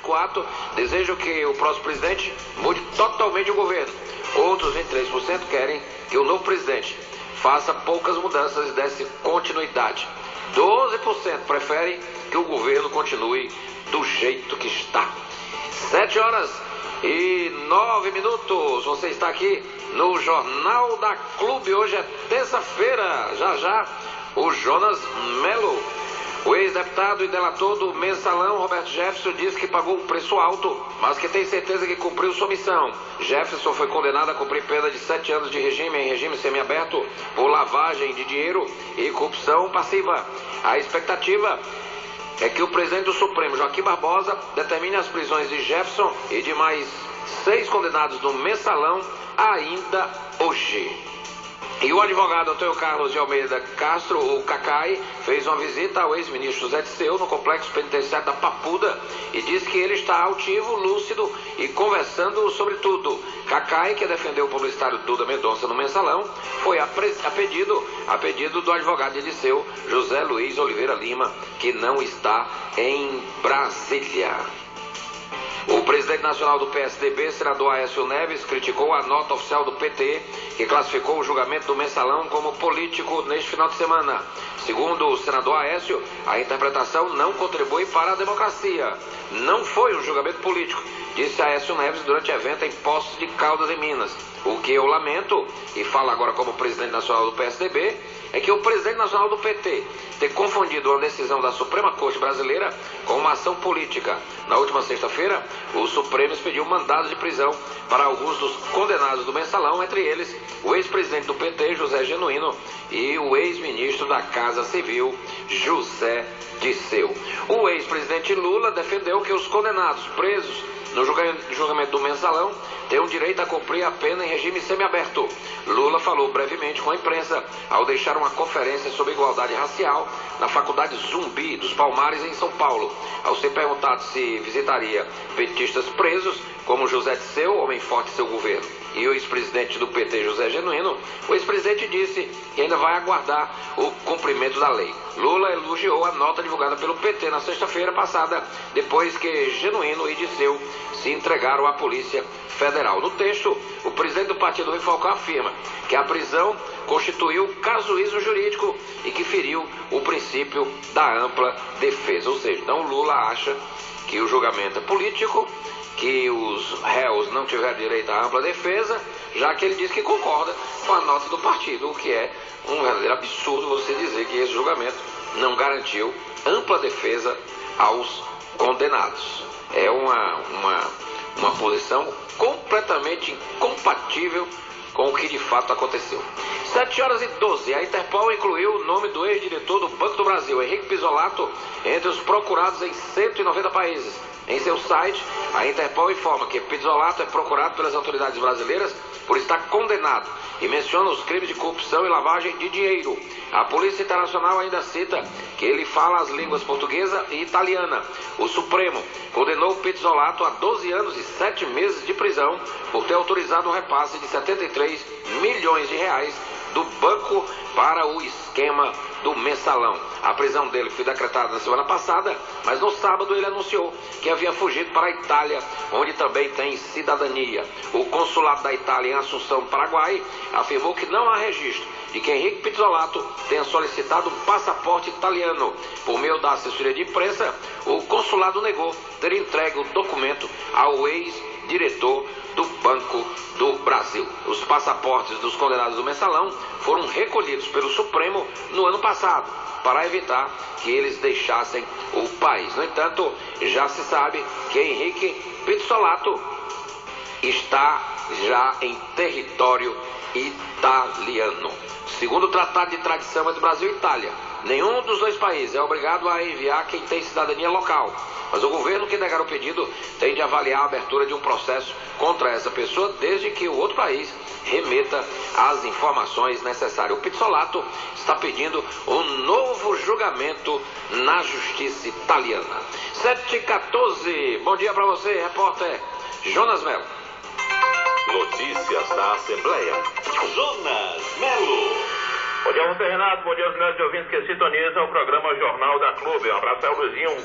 político ato desejam que o próximo presidente mude totalmente o governo. Outros 23% querem que o novo presidente faça poucas mudanças e desse continuidade. 12% preferem que o governo continue do jeito que está. 7h09. Você está aqui no Jornal da Clube. Hoje é terça-feira. Já o Jonas Melo, o ex-deputado e delator do Mensalão, Roberto Jefferson, disse que pagou um preço alto, mas que tem certeza que cumpriu sua missão. Jefferson foi condenado a cumprir pena de 7 anos de regime em regime semiaberto por lavagem de dinheiro e corrupção passiva. A expectativa é que o presidente do Supremo, Joaquim Barbosa, determine as prisões de Jefferson e de mais 6 condenados do Mensalão ainda hoje. E o advogado Antônio Carlos de Almeida Castro, o Cacai, fez uma visita ao ex-ministro José Dirceu no complexo penitenciário da Papuda e disse que ele está altivo, lúcido e conversando sobre tudo. Cacai, que defendeu o publicitário Duda Mendonça no Mensalão, foi a pedido do advogado de Dirceu, José Luiz Oliveira Lima, que não está em Brasília. O presidente nacional do PSDB, senador Aécio Neves, criticou a nota oficial do PT, que classificou o julgamento do Mensalão como político neste final de semana. Segundo o senador Aécio, a interpretação não contribui para a democracia. Não foi um julgamento político, disse Aécio Neves durante evento em Poços de Caldas, em Minas. O que eu lamento, e falo agora como presidente nacional do PSDB, é que o presidente nacional do PT ter confundido uma decisão da Suprema Corte Brasileira com uma ação política. Na última sexta-feira, o Supremo expediu mandado de prisão para alguns dos condenados do Mensalão, entre eles o ex-presidente do PT, José Genuíno, e o ex-ministro da Casa Civil, José Dirceu. O ex-presidente Lula defendeu que os condenados presos no julgamento do Mensalão têm o direito a cumprir a pena em regime semiaberto. Lula falou brevemente com a imprensa ao deixar uma conferência sobre igualdade racial na Faculdade Zumbi dos Palmares, em São Paulo. Ao ser perguntado se visitaria petistas presos, como José Dirceu, homem forte de seu governo, e o ex-presidente do PT, José Genuíno, o ex-presidente disse que ainda vai aguardar o cumprimento da lei. Lula elogiou a nota divulgada pelo PT na sexta-feira passada, depois que Genuíno e Dirceu se entregaram à Polícia Federal. No texto, o presidente do Partido Refalcão afirma que a prisão constituiu casuísmo jurídico e que feriu o princípio da ampla defesa. Ou seja, então Lula acha que o julgamento é político, que os réus não tiveram direito à ampla defesa, já que ele diz que concorda com a nota do partido, o que é um verdadeiro absurdo você dizer que esse julgamento não garantiu ampla defesa aos condenados. É uma posição completamente incompatível com o que de fato aconteceu. 7h12. A Interpol incluiu o nome do ex-diretor do Banco do Brasil, Henrique Pizzolato, entre os procurados em 190 países. Em seu site, a Interpol informa que Pizzolato é procurado pelas autoridades brasileiras por estar condenado e menciona os crimes de corrupção e lavagem de dinheiro. A Polícia Internacional ainda cita que ele fala as línguas portuguesa e italiana. O Supremo condenou Pizzolato a 12 anos e 7 meses de prisão por ter autorizado um repasse de 73 milhões de reais do banco para o esquema do Mensalão. A prisão dele foi decretada na semana passada, mas no sábado ele anunciou que havia fugido para a Itália, onde também tem cidadania. O consulado da Itália em Assunção, Paraguai, afirmou que não há registro de que Henrique Pizzolato tenha solicitado um passaporte italiano. Por meio da assessoria de imprensa, o consulado negou ter entregue o documento ao ex-diretor do Banco do Brasil. Os passaportes dos condenados do Mensalão foram recolhidos pelo Supremo no ano passado, para evitar que eles deixassem o país. No entanto, já se sabe que Henrique Pizzolato está já em território italiano. Segundo o Tratado de Tradição entre Brasil e Itália, nenhum dos dois países é obrigado a enviar quem tem cidadania local, mas o governo que negar o pedido tem de avaliar a abertura de um processo contra essa pessoa, desde que o outro país remeta as informações necessárias. O Pizzolato está pedindo um novo julgamento na justiça italiana. 7h14. Bom dia para você, repórter Jonas Melo. Notícias da Assembleia. Jonas Melo. Bom dia, você, Renato. Bom dia aos meus ouvintes que sintonizam o programa Jornal da Clube. Um abraço ao Luizinho.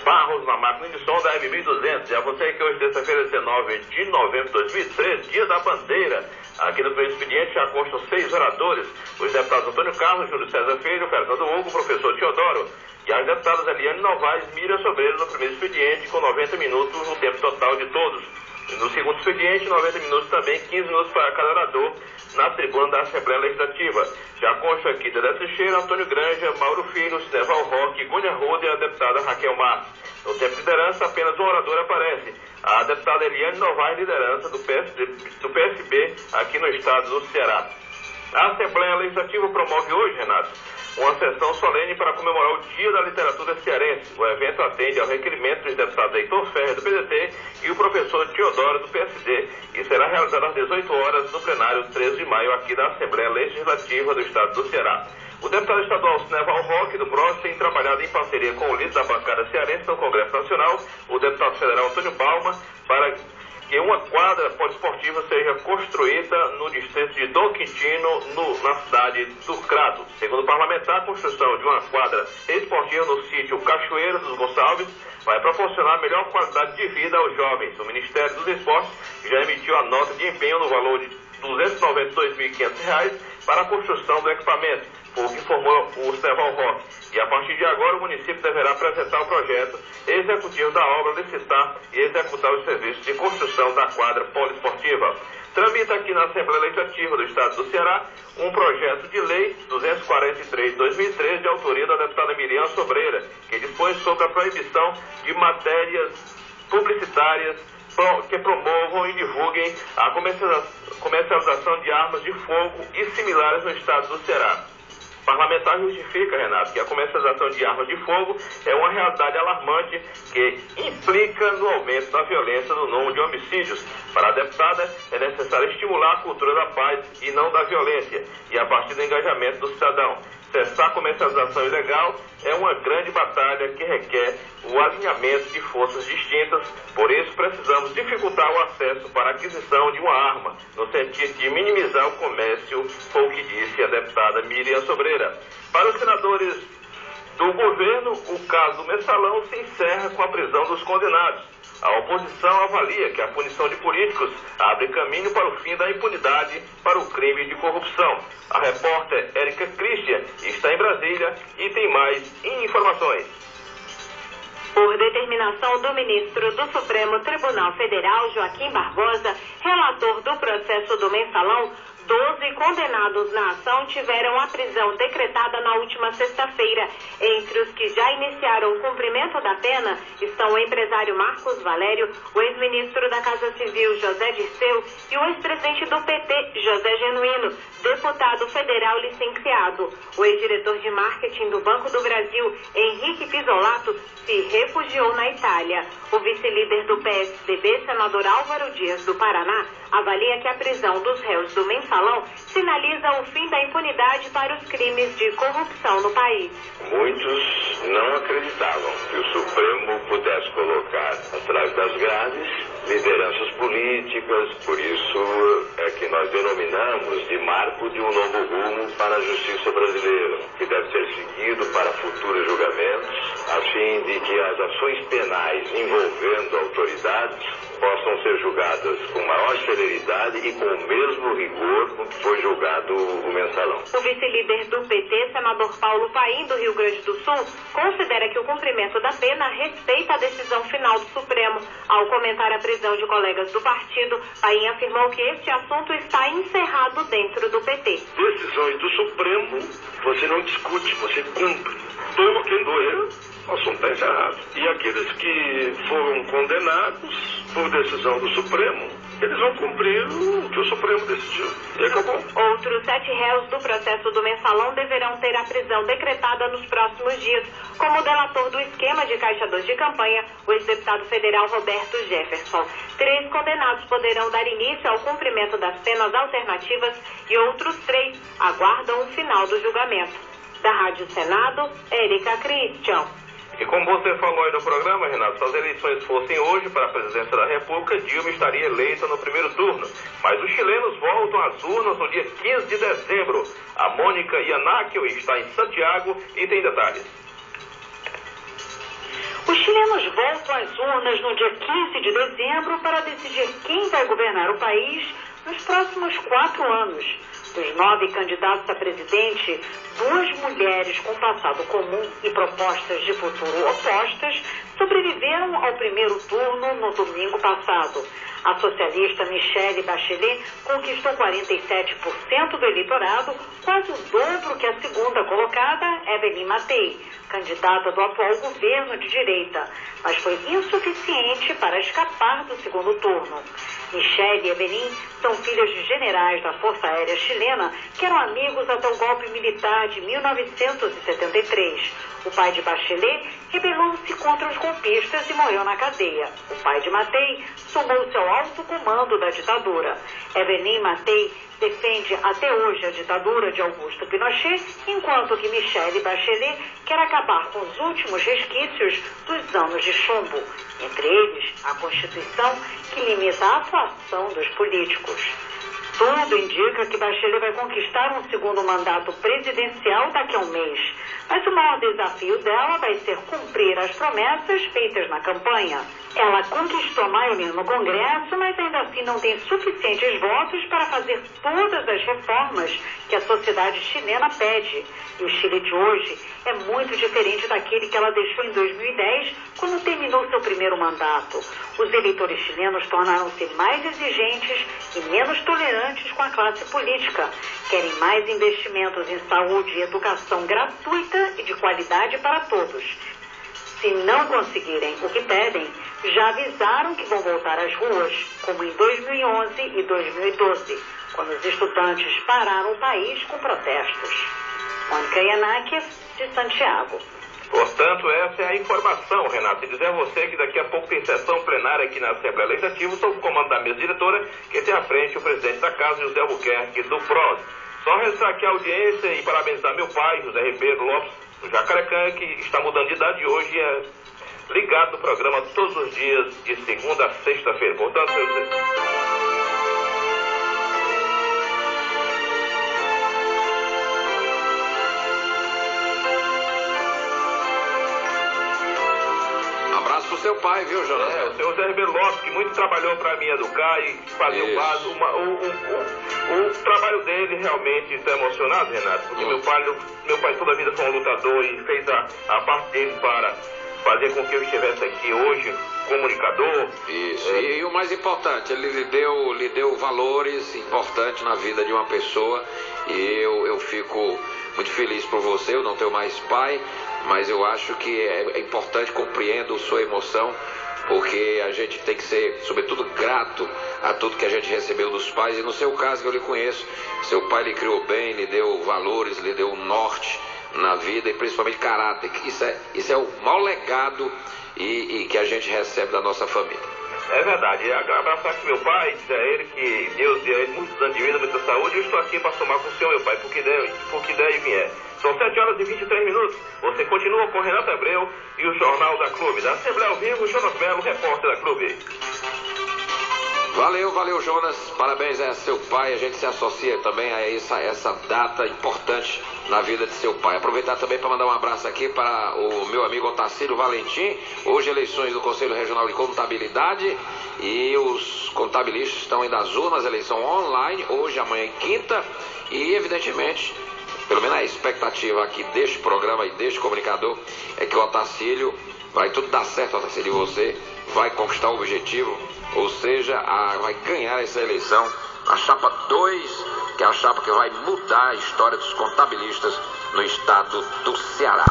Barros na máquina de som da M1200. E a você que hoje, terça-feira, 19 de novembro de 2013, dia da bandeira. Aqui no primeiro expediente já constam 6 oradores. Os deputados Antônio Carlos, Júlio César Filho, Fernando Hugo, professor Teodoro. E as deputadas Eliane Novaes, Miriam Sobreiro no primeiro expediente, com 90 minutos o tempo total de todos. No segundo expediente, 90 minutos também, 15 minutos para cada orador na tribuna da Assembleia Legislativa. Já consta aqui Dedé Teixeira, Antônio Granja, Mauro Filho, Sineval Roque, Gônia Ruda e a deputada Raquel Marques. No tempo de liderança, apenas um orador aparece. A deputada Eliane Novaes, liderança do PSB aqui no estado do Ceará. A Assembleia Legislativa promove hoje, Renato, uma sessão solene para comemorar o Dia da Literatura Cearense. O evento atende ao requerimento dos deputados Heitor Ferrer, do PDT, e o professor Teodoro, do PSD, e será realizado às 18 horas no plenário 13 de maio aqui da Assembleia Legislativa do estado do Ceará. O deputado estadual Sineval Roque, do PROS, tem trabalhado em parceria com o líder da bancada cearense no Congresso Nacional, o deputado federal Antônio Palma, para que uma quadra poliesportiva seja construída no distrito de Dom Quintino, na cidade do Crato. Segundo o parlamentar, a construção de uma quadra esportiva no sítio Cachoeira dos Gonçalves vai proporcionar melhor qualidade de vida aos jovens. O Ministério dos Esportes já emitiu a nota de empenho no valor de R$ 292.500 para a construção do equipamento, o que informou o Sineval Roque. E a partir de agora o município deverá apresentar o projeto executivo da obra, licitar e executar os serviços de construção da quadra poliesportiva. Tramita aqui na Assembleia Legislativa do estado do Ceará um projeto de lei 243 de 2013 de autoria da deputada Miriam Sobreira, que dispõe sobre a proibição de matérias publicitárias que promovam e divulguem a comercialização de armas de fogo e similares no estado do Ceará. O parlamentar justifica, Renato, que a comercialização de armas de fogo é uma realidade alarmante que implica no aumento da violência no número de homicídios. Para a deputada, é necessário estimular a cultura da paz e não da violência, e a partir do engajamento do cidadão. Cessar a comercialização ilegal é uma grande batalha que requer o alinhamento de forças distintas. Por isso, precisamos dificultar o acesso para a aquisição de uma arma, no sentido de minimizar o comércio, foi o que disse a deputada Miriam Sobreira. Para os senadores do governo, o caso do Mensalão se encerra com a prisão dos condenados. A oposição avalia que a punição de políticos abre caminho para o fim da impunidade para o crime de corrupção. A repórter Érica Christian está em Brasília e tem mais informações. Por determinação do ministro do Supremo Tribunal Federal, Joaquim Barbosa, relator do processo do Mensalão, 12 condenados na ação tiveram a prisão decretada na última sexta-feira. Entre os que já iniciaram o cumprimento da pena estão o empresário Marcos Valério, o ex-ministro da Casa Civil José Dirceu e o ex-presidente do PT, José Genuíno, deputado federal licenciado. O ex-diretor de marketing do Banco do Brasil, Henrique Pisolato, se refugiou na Itália. O vice-líder do PSDB, senador Álvaro Dias, do Paraná, avalia que a prisão dos réus do Mensalão sinaliza o fim da impunidade para os crimes de corrupção no país. Muitos não acreditavam que o Supremo pudesse colocar atrás das grades lideranças políticas, por isso é que nós denominamos de marco de um novo rumo para a justiça brasileira, que deve ser seguido para futuros julgamentos, a fim de que as ações penais envolvendo autoridades possam ser julgadas com maior celeridade e com o mesmo rigor com que foi julgado o Mensalão. O vice-líder do PT, senador Paulo Paim, do Rio Grande do Sul, considera que o cumprimento da pena respeita a decisão final do Supremo. Ao comentar a prisão de colegas do partido, Paim afirmou que este assunto está encerrado dentro do PT. Decisões do Supremo, você não discute, você cumpre. Todo quem doer, o assunto está encerrado. E aqueles que foram condenados por decisão do Supremo, eles vão cumprir o que o Supremo decidiu. E acabou. Outros 7 réus do processo do Mensalão deverão ter a prisão decretada nos próximos dias, como o delator do esquema de Caixa 2 de campanha, o ex-deputado federal Roberto Jefferson. 3 condenados poderão dar início ao cumprimento das penas alternativas e outros 3 aguardam o final do julgamento. Da Rádio Senado, Érica Christian. E como você falou aí no programa, Renato, se as eleições fossem hoje para a presidência da República, Dilma estaria eleita no primeiro turno. Mas os chilenos voltam às urnas no dia 15 de dezembro. A Mônica Iannáquio está em Santiago e tem detalhes. Os chilenos voltam às urnas no dia 15 de dezembro para decidir quem vai governar o país nos próximos 4 anos. Dos 9 candidatos a presidente, 2 mulheres com passado comum e propostas de futuro opostas sobreviveram ao primeiro turno no domingo passado. A socialista Michelle Bachelet conquistou 47% do eleitorado, quase o dobro que a segunda colocada, Evelyn Matei, candidata do atual governo de direita, mas foi insuficiente para escapar do segundo turno. Michelle e Evelyn são filhas de generais da Força Aérea Chilena que eram amigos até o golpe militar de 1973. O pai de Bachelet rebelou-se contra os golpistas e morreu na cadeia. O pai de Matei somou-se ao alto comando da ditadura. Evelyn Matei defende até hoje a ditadura de Augusto Pinochet, enquanto que Michelle Bachelet quer acabar com os últimos resquícios dos anos de chumbo, entre eles a Constituição que limita a atuação dos políticos. Tudo indica que Bachelet vai conquistar um segundo mandato presidencial daqui a um mês. Mas o maior desafio dela vai ser cumprir as promessas feitas na campanha. Ela conquistou maioria no Congresso, mas ainda assim não tem suficientes votos para fazer todas as reformas que a sociedade chilena pede. E o Chile de hoje é muito diferente daquele que ela deixou em 2010, quando terminou seu primeiro mandato. Os eleitores chilenos tornaram-se mais exigentes e menos tolerantes com a classe política. Querem mais investimentos em saúde e educação gratuita e de qualidade para todos. Se não conseguirem o que pedem, já avisaram que vão voltar às ruas, como em 2011 e 2012, quando os estudantes pararam o país com protestos. Mônica Yanakis, de Santiago. Portanto, essa é a informação, Renato. E dizer a você que daqui a pouco tem sessão plenária aqui na Assembleia Legislativa, sob o comando da mesa diretora, que tem à frente o presidente da Casa, José Albuquerque, do PROS. Só registrar aqui a audiência e parabenizar meu pai, José Ribeiro Lopes, do Jacarecã, que está mudando de idade e hoje é ligado no programa todos os dias, de segunda a sexta-feira. Portanto, Abraço pro seu pai, viu, Jonas? o senhor José Ribeiro Lopes, que muito trabalhou para me educar e fazer o básico. O trabalho dele realmente está emocionado, Renato, porque meu pai toda a vida foi um lutador e fez a parte dele para fazer com que eu estivesse aqui hoje, comunicador. Isso, e o mais importante, ele lhe deu valores importantes na vida de uma pessoa, e eu fico muito feliz por você. Eu não tenho mais pai, mas eu acho que é importante, compreendo sua emoção, porque a gente tem que ser, sobretudo, grato a tudo que a gente recebeu dos pais. E no seu caso, que eu lhe conheço, seu pai lhe criou bem, lhe deu valores, lhe deu um norte na vida e principalmente caráter. Isso é o maior legado e que a gente recebe da nossa família. É verdade. Abraçar aqui meu pai, dizer a ele que Deus deu a ele muitos anos de vida, muita saúde, e eu estou aqui para somar com o senhor, meu pai, por que der e vier. São 7 horas e 23 minutos. Você continua com Renato Abreu e o Jornal da Clube. Da Assembleia ao Vivo, Jonas Melo, repórter da Clube. Valeu, Jonas. Parabéns a seu pai. A gente se associa também a essa data importante na vida de seu pai. Aproveitar também para mandar um abraço aqui para o meu amigo Otacílio Valentim. Hoje eleições do Conselho Regional de Contabilidade e os contabilistas estão indo às urnas, eleição online, hoje, amanhã e quinta. E evidentemente, pelo menos a expectativa aqui deste programa e deste comunicador é que o Otacílio vai tudo dar certo, Otacílio, e você vai conquistar o objetivo, ou seja, vai ganhar essa eleição, a chapa 2, que é a chapa que vai mudar a história dos contabilistas no estado do Ceará.